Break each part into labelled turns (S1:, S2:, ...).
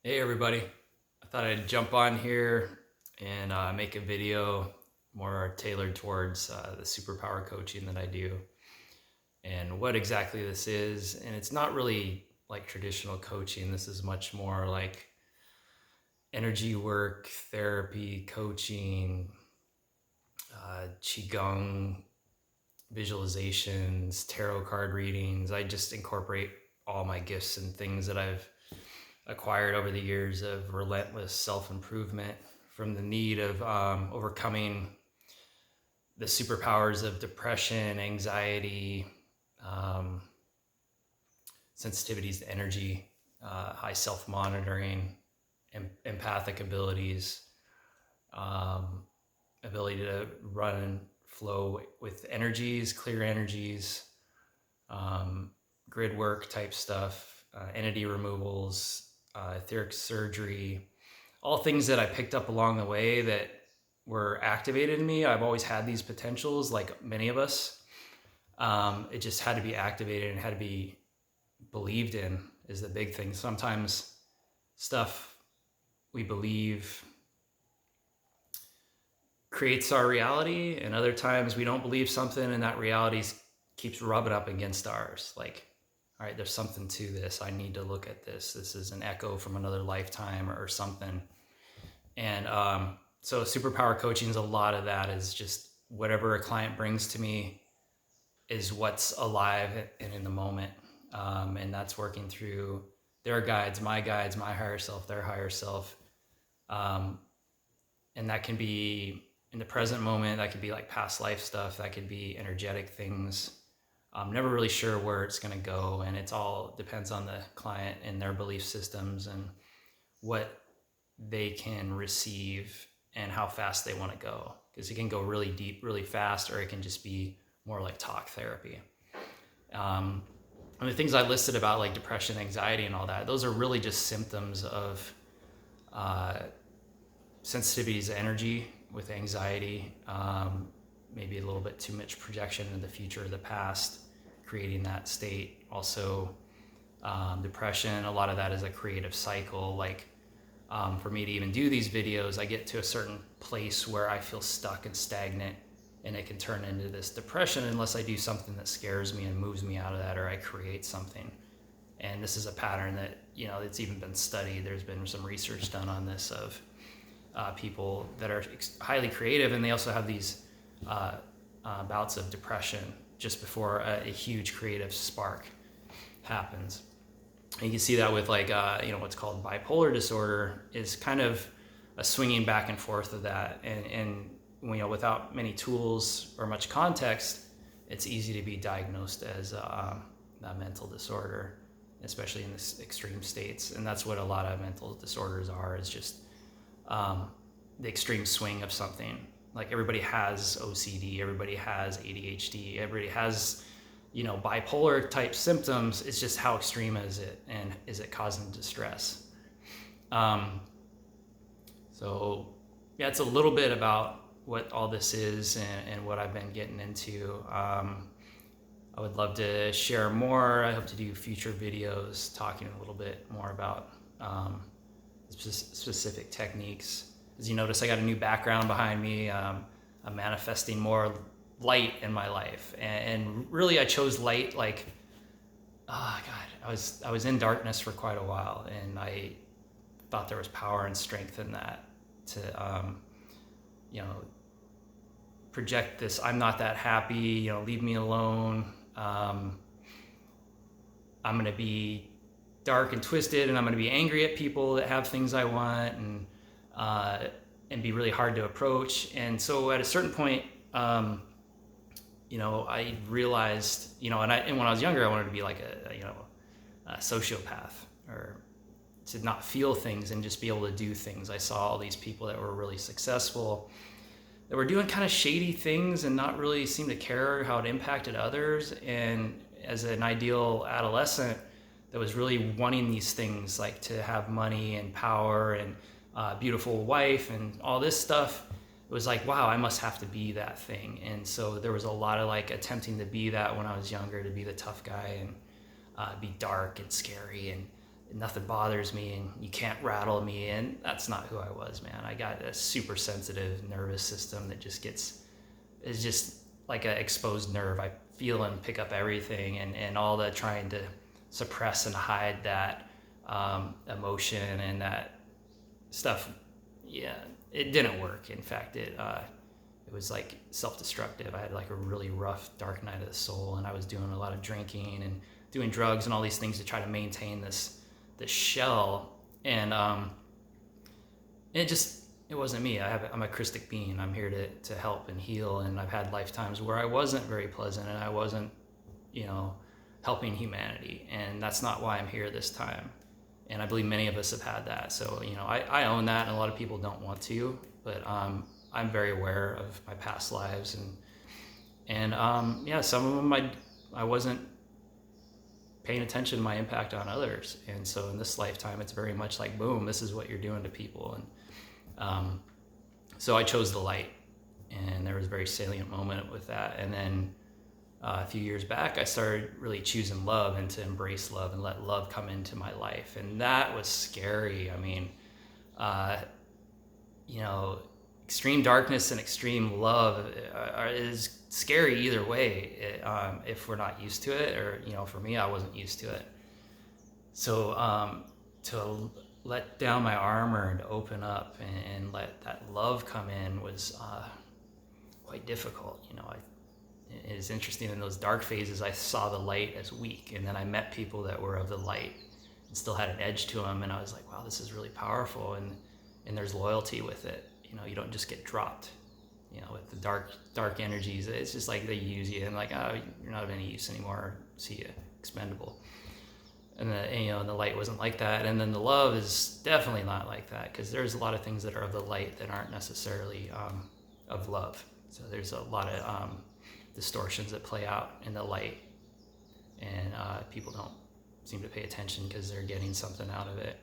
S1: Hey everybody, I thought I'd jump on here and make a video more tailored towards the superpower coaching that I do and what exactly this is. And it's not really like traditional coaching. This is much more like energy work, therapy, coaching, QiGong, visualizations, tarot card readings. I just incorporate all my gifts and things that I've acquired over the years of relentless self-improvement from the need of overcoming the superpowers of depression, anxiety, um, sensitivities to energy, high self-monitoring, empathic abilities, ability to run and flow with energies, clear energies, grid work type stuff, entity removals, etheric surgery, all things that I picked up along the way that were activated in me. I've always had these potentials, like many of us. It just had to be activated and had to be believed in is the big thing. Sometimes stuff we believe creates our reality, and other times we don't believe something and that reality keeps rubbing up against ours. Like, all right, there's something to this. I need to look at this. This is an echo from another lifetime or something. And so superpower coaching is a lot of that is just whatever a client brings to me is what's alive and in the moment. And that's working through their guides, my higher self, their higher self. And that can be in the present moment. That could be like past life stuff. That could be energetic things. I'm never really sure where it's going to go. And it's all depends on the client and their belief systems and what they can receive and how fast they want to go. Because it can go really deep, really fast, or it can just be more like talk therapy. And the things I listed about like depression, anxiety, and all that, those are really just symptoms of sensitivities to energy with anxiety, maybe a little bit too much projection in the future or the past, creating that state. Also, depression, a lot of that is a creative cycle. Like for me to even do these videos, I get to a certain place where I feel stuck and stagnant, and it can turn into this depression unless I do something that scares me and moves me out of that, or I create something. And this is a pattern that, it's even been studied. There's been some research done on this of people that are highly creative, and they also have these bouts of depression just before a huge creative spark happens. And you can see that with like, what's called bipolar disorder is kind of a swinging back and forth of that. And without many tools or much context, it's easy to be diagnosed as a mental disorder, especially in this extreme states. And that's what a lot of mental disorders are, is just the extreme swing of something. Like everybody has OCD, everybody has ADHD, everybody has, bipolar type symptoms. It's just how extreme is it, and is it causing distress? So yeah, it's a little bit about what all this is and what I've been getting into. I would love to share more. I hope to do future videos talking a little bit more about specific techniques. As you notice, I got a new background behind me. I'm manifesting more light in my life, and really I chose light like, oh God, I was in darkness for quite a while, and I thought there was power and strength in that to project this, I'm not that happy, leave me alone. I'm gonna be dark and twisted, and I'm gonna be angry at people that have things I want, and be really hard to approach. And so at a certain point, I realized, and when I was younger, I wanted to be like a sociopath, or to not feel things and just be able to do things. I saw all these people that were really successful, that were doing kind of shady things and not really seem to care how it impacted others. And as an ideal adolescent that was really wanting these things, like to have money and power and beautiful wife and all this stuff, it was like, wow, I must have to be that thing. And so there was a lot of like attempting to be that when I was younger, to be the tough guy and be dark and scary and nothing bothers me and you can't rattle me. And that's not who I was, man. I got a super sensitive nervous system that is just like an exposed nerve. I feel and pick up everything, and all the trying to suppress and hide that emotion and that stuff. Yeah, it didn't work. In fact, it was like self-destructive. I had like a really rough, dark night of the soul, and I was doing a lot of drinking and doing drugs and all these things to try to maintain this shell. And it wasn't me. I'm a Christic being. I'm here to help and heal. And I've had lifetimes where I wasn't very pleasant and I wasn't, helping humanity. And that's not why I'm here this time. And I believe many of us have had that. So, I own that, and a lot of people don't want to, but I'm very aware of my past lives. And some of them I wasn't paying attention to my impact on others. And so in this lifetime, it's very much like, boom, this is what you're doing to people. And so I chose the light, and there was a very salient moment with that. And then a few years back, I started really choosing love and to embrace love and let love come into my life. And that was scary. I mean, extreme darkness and extreme love is scary either way, if we're not used to it, or for me, I wasn't used to it. So to let down my armor and open up and let that love come in was quite difficult. It's interesting, in those dark phases, I saw the light as weak, and then I met people that were of the light and still had an edge to them, and I was like, wow, this is really powerful, and there's loyalty with it. You don't just get dropped. With the dark energies, it's just like they use you and like, oh, you're not of any use anymore. See you, expendable. And the light wasn't like that. And then the love is definitely not like that, because there's a lot of things that are of the light that aren't necessarily of love. So there's a lot of distortions that play out in the light, and people don't seem to pay attention because they're getting something out of it.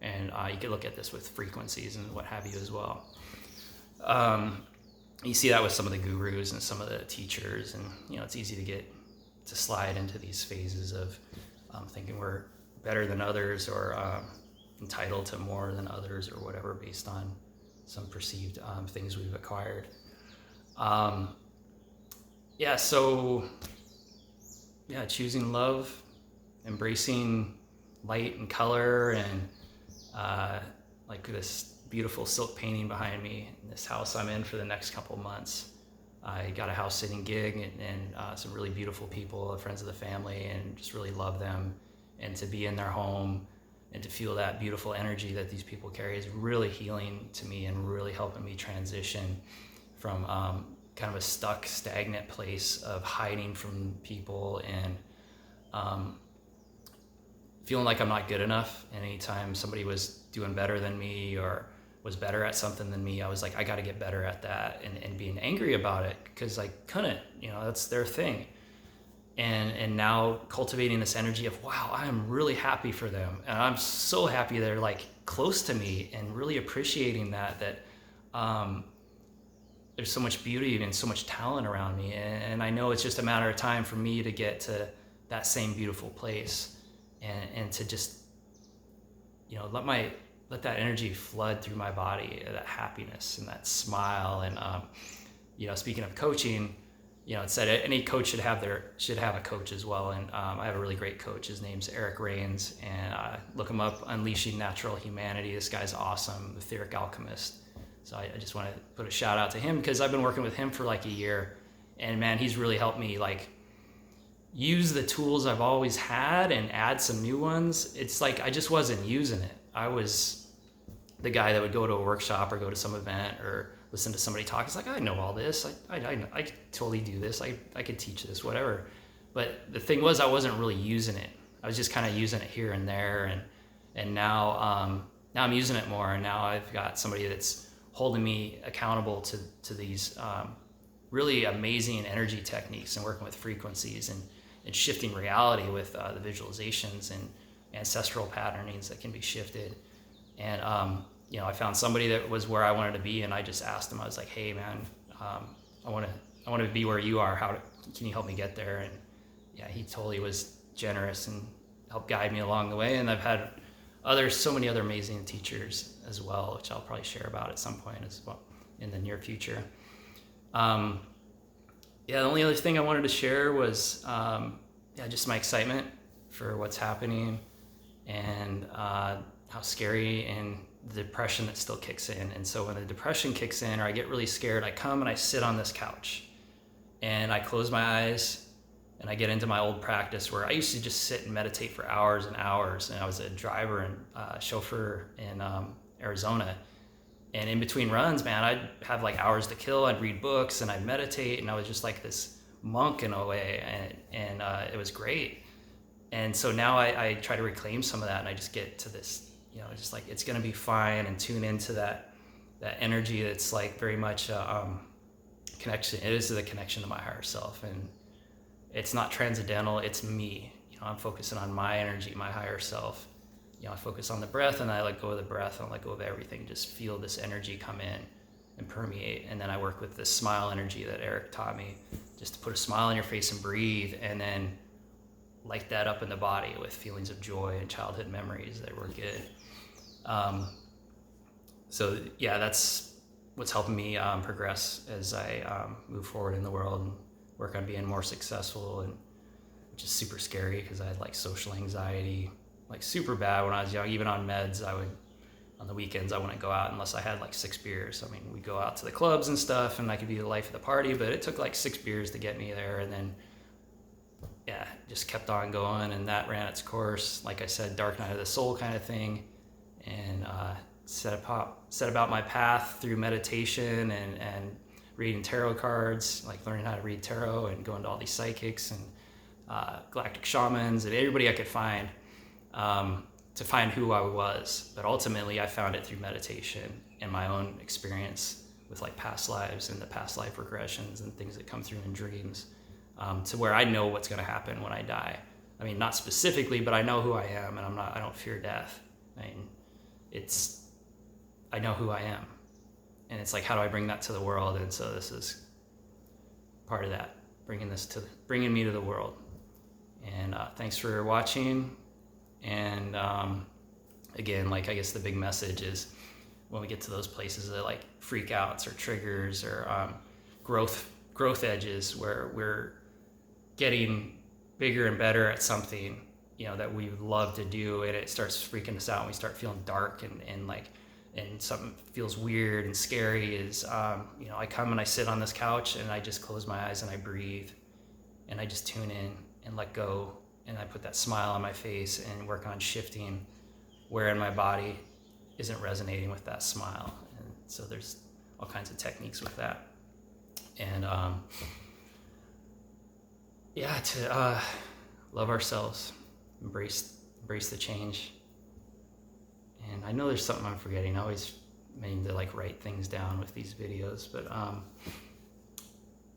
S1: And you can look at this with frequencies and what have you as well. You see that with some of the gurus and some of the teachers, and it's easy to slide into these phases of thinking we're better than others, or entitled to more than others, or whatever, based on some perceived things we've acquired. Choosing love, embracing light and color, and like this beautiful silk painting behind me in this house I'm in for the next couple months. I got a house sitting gig and some really beautiful people, friends of the family, and just really love them. And to be in their home and to feel that beautiful energy that these people carry is really healing to me, and really helping me transition from kind of a stuck, stagnant place of hiding from people and feeling like I'm not good enough. And anytime somebody was doing better than me or was better at something than me, I was like, I got to get better at that, and being angry about it because I couldn't, that's their thing. And now cultivating this energy of, wow, I am really happy for them, and I'm so happy they're like close to me, and really appreciating that there's so much beauty and so much talent around me, and I know it's just a matter of time for me to get to that same beautiful place, and to just let that energy flood through my body, that happiness and that smile. And speaking of coaching, it said any coach should have a coach as well. And I have a really great coach. His name's Eric Rains, and look him up, Unleashing Natural Humanity. This guy's awesome, etheric alchemist. So I just want to put a shout out to him, because I've been working with him for like a year, and man, he's really helped me like use the tools I've always had and add some new ones. It's like I just wasn't using it. I was the guy that would go to a workshop or go to some event or listen to somebody talk. It's like, I know all this. I totally do this. I could teach this, whatever. But the thing was, I wasn't really using it. I was just kind of using it here and there. And now I'm using it more. And now I've got somebody that's holding me accountable to these really amazing energy techniques, and working with frequencies and shifting reality with the visualizations and ancestral patternings that can be shifted. And I found somebody that was where I wanted to be, and I just asked him. I was like, hey man, I want to be where you are. Can you help me get there? And yeah, he totally was generous and helped guide me along the way. And I've had so many other amazing teachers as well, which I'll probably share about at some point as well in the near future. The only other thing I wanted to share was just my excitement for what's happening, and how scary, and the depression that still kicks in. And so when the depression kicks in, or I get really scared, I come and I sit on this couch and I close my eyes, and I get into my old practice where I used to just sit and meditate for hours and hours. And I was a driver and chauffeur in Arizona. And in between runs, man, I'd have like hours to kill. I'd read books and I'd meditate, and I was just like this monk in a way. And it was great. And so now I try to reclaim some of that, and I just get to this, just like, it's going to be fine, and tune into that energy that's like very much connection. It is the connection to my higher self. And it's not transcendental, it's me. I'm focusing on my energy, my higher self. I focus on the breath, and I let go of the breath, and I let go of everything. Just feel this energy come in and permeate. And then I work with this smile energy that Eric taught me, just to put a smile on your face and breathe, and then light that up in the body with feelings of joy and childhood memories that were good. That's what's helping me progress as I move forward in the world and work on being more successful, and which is super scary because I had like social anxiety, like super bad when I was young. Even on meds, on the weekends, I wouldn't go out unless I had like 6 beers. I mean, we'd go out to the clubs and stuff, and I could be the life of the party, but it took like 6 beers to get me there. And then, just kept on going, and that ran its course. Like I said, dark night of the soul kind of thing. And set about my path through meditation and reading tarot cards, like learning how to read tarot, and going to all these psychics and galactic shamans and everybody I could find to find who I was. But ultimately I found it through meditation and my own experience with like past lives and the past life regressions and things that come through in dreams, to where I know what's going to happen when I die. I mean, not specifically, but I know who I am, and I don't fear death. I mean, I know who I am. And it's like, how do I bring that to the world? And so this is part of that, bringing me to the world. And thanks for watching. And again, like, I guess the big message is, when we get to those places that like freakouts or triggers or growth edges, where we're getting bigger and better at something, that we love to do, and it starts freaking us out, and we start feeling dark and something feels weird and scary, is I come and I sit on this couch, and I just close my eyes and I breathe, and I just tune in and let go, and I put that smile on my face and work on shifting where in my body isn't resonating with that smile. And so there's all kinds of techniques with that. And to love ourselves, embrace the change. And I know there's something I'm forgetting. I always mean to like write things down with these videos, but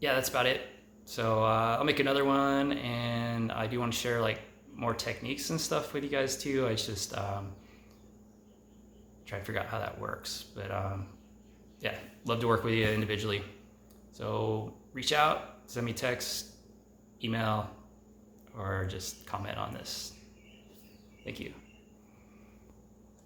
S1: that's about it. So I'll make another one, and I do want to share like more techniques and stuff with you guys too. I just try to figure out how that works. But love to work with you individually. So reach out, send me text, email, or just comment on this. Thank you.